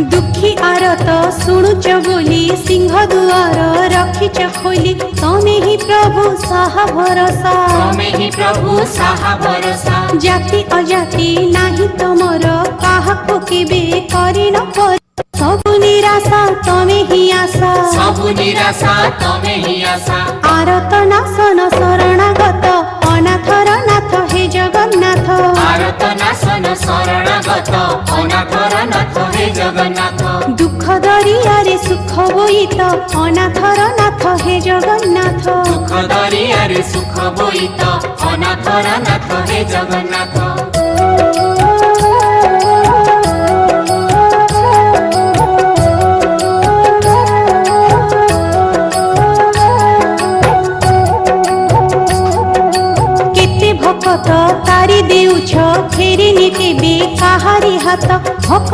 दुखी आरत शुणुच बोली सिंह दुआर रखिच खोली तमे ही प्रभु साहा भरोसा तमे ही प्रभु साहा भरोसा जाति अजाति नाही तमर काहाको केबे करि न पर सबु निराशा तमे ही आशा सबु निराशा तमे ही आशा आरत नाशन शरणागत अनाथर नाथ हे जगन्नाथ आरत नाशन शरणागत अनाथर नाथ हे जगन्नाथ दुख दरियारे सुख बोईत अनाथर नाथ हे जगन्नाथ दुख दरियारे सुख बोईत अनाथर नाथ हे जगन्नाथ भक्त तारी देउछ फेरि नि केबे काहारी हात भक्त